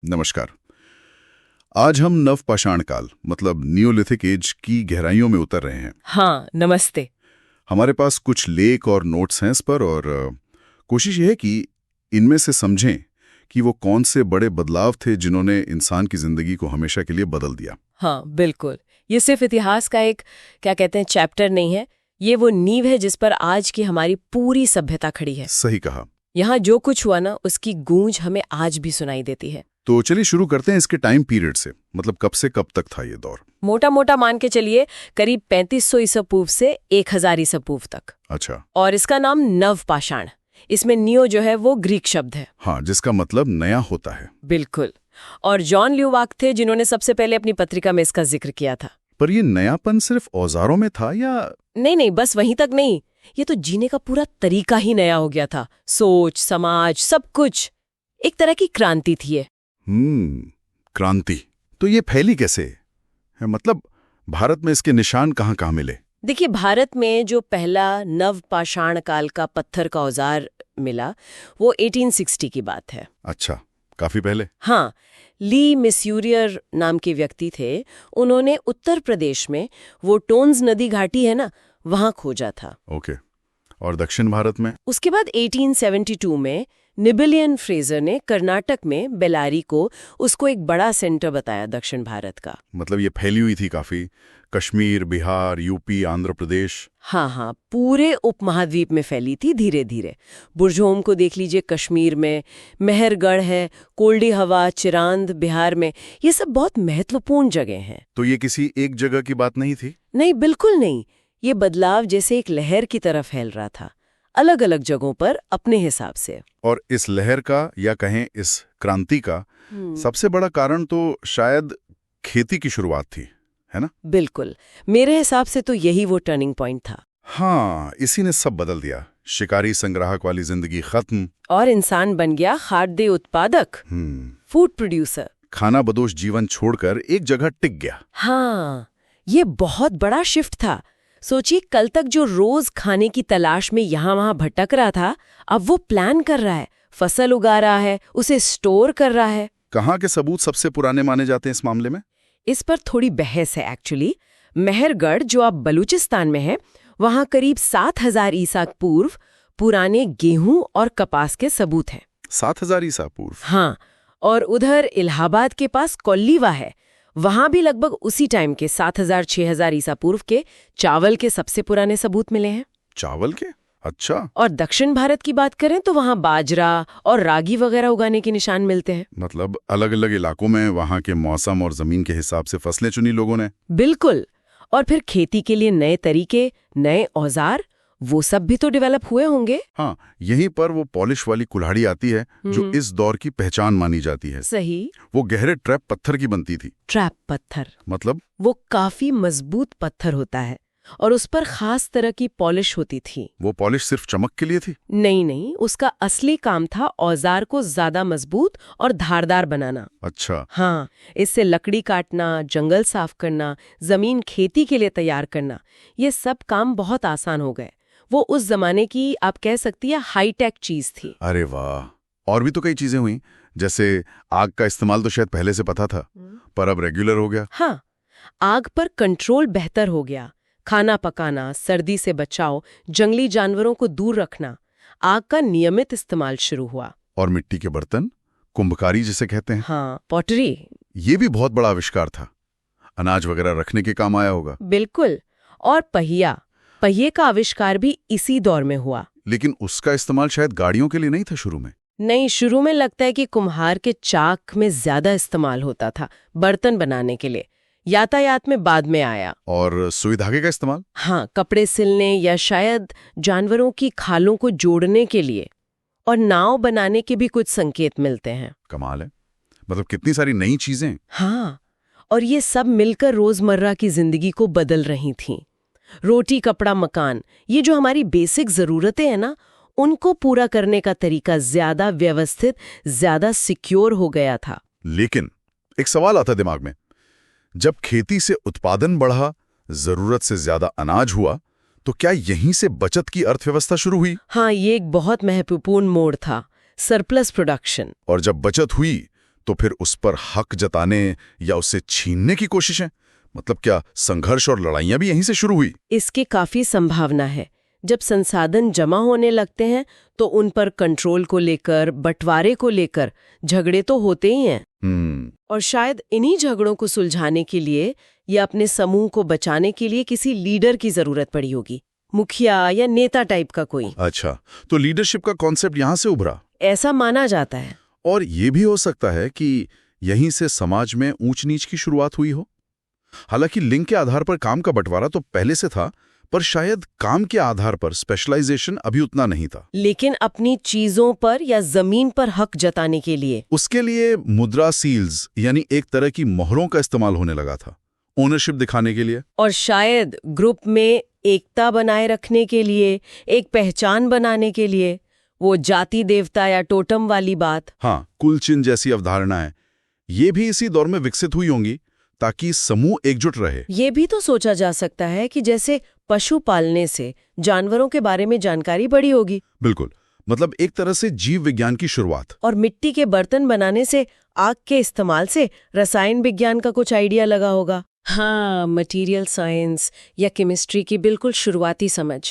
नमस्कार। आज हम नवपाषाण काल मतलब नियोलिथिक एज की गहराइयों में उतर रहे हैं। हाँ, नमस्ते। हमारे पास कुछ लेख और नोट्स हैं इस पर और कोशिश ये है कि इनमें से समझें कि वो कौन से बड़े बदलाव थे जिन्होंने इंसान की जिंदगी को हमेशा के लिए बदल दिया। हाँ, बिल्कुल। ये सिर्फ इतिहास का एक क्या कहते हैं चैप्टर नहीं है, ये वो नींव है जिस पर आज की हमारी पूरी सभ्यता खड़ी है। सही कहा। यहाँ जो कुछ हुआ ना, उसकी गूंज हमें आज भी सुनाई देती है। तो चलिए शुरू करते हैं इसके टाइम पीरियड से, मतलब कब से कब तक था ये दौर। मोटा मोटा मान के चलिए करीब 3500 ईसा पूर्व से 1000 ईसा पूर्व तक। अच्छा। और इसका नाम नवपाषाण। इसमें नियो जो है वो ग्रीक शब्द है। हाँ, जिसका मतलब नया होता है। बिल्कुल। और जॉन ल्यूवाक थे जिन्होंने सबसे पहले अपनी पत्रिका में इसका जिक्र किया था। पर ये नयापन सिर्फ औजारों में था या? नहीं, बस वहीं तक नहीं, ये तो जीने का पूरा तरीका ही नया हो गया था। सोच, समाज, सब कुछ एक तरह की क्रांति थी ये। क्रांति। तो ये फैली कैसे है? मतलब भारत में इसके निशान कहाँ कहाँ मिले? देखिए, भारत में जो पहला नवपाषाण काल का पत्थर का औजार मिला वो 1860 की बात है। अच्छा, काफी पहले। हाँ, ली मिस्यूरियर नाम के व्यक्ति थे। उन्होंने उत्तर प्रदेश में वो टोन्स नदी घाटी है ना, वहां खोजा था। ओके। और दक्षिण भारत में? उसके बाद 1872 में निबिलियन फ्रेजर ने कर्नाटक में बेलारी को उसको एक बड़ा सेंटर बताया दक्षिण भारत का। मतलब ये फैली हुई थी काफी, कश्मीर, बिहार, यूपी, आंध्र प्रदेश। हाँ, पूरे उपमहाद्वीप में फैली थी धीरे धीरे। बुरझोम को देख लीजिए कश्मीर में, मेहरगढ़ है, कोल्डी हवा, चिरांद बिहार में, ये सब बहुत महत्वपूर्ण जगह हैं। तो ये किसी एक जगह की बात नहीं थी? नहीं, बिल्कुल नहीं। ये बदलाव जैसे एक लहर की तरह फैल रहा था, अलग अलग जगहों पर अपने हिसाब से। और इस लहर का या कहें इस क्रांति का सबसे बड़ा कारण तो शायद खेती की शुरुआत थी, है ना? बिल्कुल, मेरे हिसाब से तो यही वो टर्निंग पॉइंट था। हाँ, इसी ने सब बदल दिया। शिकारी संग्राहक वाली जिंदगी खत्म और इंसान बन गया खाद्य उत्पादक, फूड प्रोड्यूसर। खाना बदोश जीवन छोड़कर एक जगह टिक गया। हाँ, ये बहुत बड़ा शिफ्ट था। सोचिए, कल तक जो रोज खाने की तलाश में यहाँ वहां भटक रहा था, अब वो प्लान कर रहा है, फसल उगा रहा है, उसे स्टोर कर रहा है। कहाँ के सबूत सबसे पुराने माने जाते हैं इस मामले में? इस पर थोड़ी बहस है एक्चुअली। मेहरगढ़ जो अब बलूचिस्तान में है, वहां करीब 7000 ईसा पूर्व पुराने गेहूं और कपास के सबूत हैं। 7000 ईसा पूर्व? हाँ, और उधर इलाहाबाद के पास कोल्लीवा है, वहां भी लगभग उसी टाइम के 7000-6000 ईसा पूर्व के चावल के सबसे पुराने सबूत मिले हैं। चावल के? अच्छा। और दक्षिण भारत की बात करें तो वहां बाजरा और रागी वगैरह उगाने के निशान मिलते हैं। मतलब अलग अलग इलाकों में वहां के मौसम और जमीन के हिसाब से फसलें चुनी लोगों ने। बिल्कुल। और फिर खेती के लिए नए तरीके, नए औजार, वो सब भी तो डेवलप हुए होंगे। हाँ, यहीं पर वो पॉलिश वाली कुल्हाड़ी आती है जो इस दौर की पहचान मानी जाती है। सही। वो गहरे ट्रैप पत्थर की बनती थी। ट्रैप पत्थर मतलब? वो काफी मजबूत पत्थर होता है और उस पर खास तरह की पॉलिश होती थी। वो पॉलिश सिर्फ चमक के लिए थी? नहीं, उसका असली काम था औजार को ज्यादा मजबूत और धारदार बनाना। अच्छा। हाँ, इससे लकड़ी काटना, जंगल साफ करना, जमीन खेती के लिए तैयार करना, ये सब काम बहुत आसान हो गए। वो उस जमाने की आप कह सकती है हाईटेक चीज थी। अरे वाह। और भी तो कई चीजें हुई, जैसे आग का इस्तेमाल तो शायद पहले से पता था पर अब रेगुलर हो गया। हाँ, आग पर कंट्रोल बेहतर हो गया। खाना पकाना, सर्दी से बचाव, जंगली जानवरों को दूर रखना, आग का नियमित इस्तेमाल शुरू हुआ। और मिट्टी के बर्तन, कुंभकारी जिसे कहते हैं। हाँ, पॉटरी। ये भी बहुत बड़ा आविष्कार था। अनाज वगैरह रखने के काम आया होगा। बिल्कुल। और पहिए का आविष्कार भी इसी दौर में हुआ। लेकिन उसका इस्तेमाल शायद गाड़ियों के लिए नहीं था शुरू में। नहीं, शुरू में लगता है कि कुम्हार के चाक में ज्यादा इस्तेमाल होता था बर्तन बनाने के लिए। यातायात में बाद में आया। और सुई धागे का इस्तेमाल? हाँ, कपड़े सिलने या शायद जानवरों की खालों को जोड़ने के लिए। और नाव बनाने के भी कुछ संकेत मिलते हैं। कमाल है, मतलब कितनी सारी नई चीजें। हाँ, और ये सब मिलकर रोजमर्रा की जिंदगी को बदल रही थीं। रोटी, कपड़ा, मकान, ये जो हमारी बेसिक जरूरतें हैं ना, उनको पूरा करने का तरीका ज्यादा व्यवस्थित, ज्यादा सिक्योर हो गया था। लेकिन एक सवाल आता दिमाग में, जब खेती से उत्पादन बढ़ा, जरूरत से ज्यादा अनाज हुआ, तो क्या यहीं से बचत की अर्थव्यवस्था शुरू हुई? हाँ, ये एक बहुत महत्वपूर्ण मोड़ था, सरप्लस प्रोडक्शन। और जब बचत हुई तो फिर उस पर हक जताने या उससे छीनने की कोशिशें, मतलब क्या संघर्ष और लड़ाइयां भी यहीं से शुरू हुई? इसकी काफी संभावना है। जब संसाधन जमा होने लगते हैं तो उन पर कंट्रोल को लेकर, बंटवारे को लेकर झगड़े तो होते ही हैं। और शायद इन्हीं झगड़ों को सुलझाने के लिए या अपने समूह को बचाने के लिए किसी लीडर की जरूरत पड़ी होगी, मुखिया या नेता टाइप का कोई। अच्छा, तो लीडरशिप का कॉन्सेप्ट यहां से उभरा, ऐसा माना जाता है। और ये भी हो सकता है कि यहीं से समाज में ऊंच नीच की शुरुआत हुई हो। हालांकि लिंग के आधार पर काम का बंटवारा तो पहले से था, पर शायद काम के आधार पर स्पेशलाइजेशन अभी उतना नहीं था। लेकिन अपनी चीजों पर या जमीन पर हक जताने के लिए, उसके लिए मुद्रा सील्स यानी एक तरह की मोहरों का इस्तेमाल होने लगा था, ओनरशिप दिखाने के लिए। और शायद ग्रुप में एकता बनाए रखने के लिए, एक पहचान बनाने के लिए। वो जाति देवता या टोटम वाली बात। हाँ, कुलचिन्ह जैसी अवधारणाएं ये भी इसी दौर में विकसित हुई होंगी ताकि समूह एकजुट रहे। ये भी तो सोचा जा सकता है कि जैसे पशु पालने से जानवरों के बारे में जानकारी बढ़ी होगी। बिल्कुल, मतलब एक तरह से जीव विज्ञान की शुरुआत। और मिट्टी के बर्तन बनाने से, आग के इस्तेमाल से रसायन विज्ञान का कुछ आइडिया लगा होगा। हाँ, मटेरियल साइंस या केमिस्ट्री की बिल्कुल शुरुआती समझ।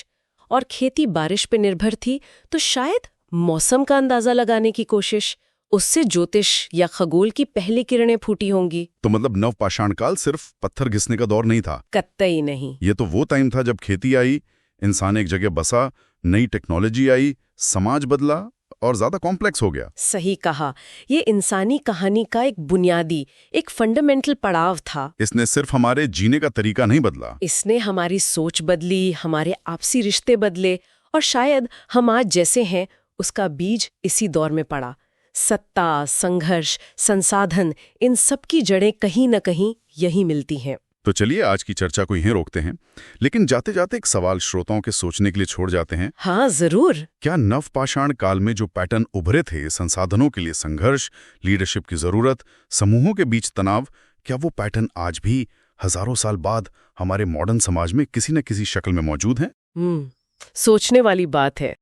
और खेती बारिश पे निर्भर थी तो शायद मौसम का अंदाजा लगाने की कोशिश, उससे ज्योतिष या खगोल की पहली किरणें फूटी होंगी। तो मतलब नवपाषाण काल सिर्फ पत्थर घिसने का दौर नहीं था। कतई नहीं। ये तो वो टाइम था जब खेती आई, इंसान एक जगह बसा, नई टेक्नोलॉजी आई, समाज बदला और ज्यादा कॉम्प्लेक्स हो गया। सही कहा। ये इंसानी कहानी का एक बुनियादी, एक फंडामेंटल पड़ाव था। इसने सिर्फ हमारे जीने का तरीका नहीं बदला, इसने हमारी सोच बदली, हमारे आपसी रिश्ते बदले, और शायद हम आज जैसे हैं उसका बीज इसी दौर में पड़ा। सत्ता, संघर्ष, संसाधन, इन सब की जड़ें कहीं न कहीं यही मिलती हैं। तो चलिए आज की चर्चा को यहीं रोकते हैं, लेकिन जाते जाते एक सवाल श्रोताओं के सोचने के लिए छोड़ जाते हैं। हाँ, जरूर। क्या नवपाषाण काल में जो पैटर्न उभरे थे, संसाधनों के लिए संघर्ष, लीडरशिप की जरूरत, समूहों के बीच तनाव, क्या वो पैटर्न आज भी हजारों साल बाद हमारे मॉडर्न समाज में किसी न किसी शक्ल में मौजूद हैं? सोचने वाली बात है।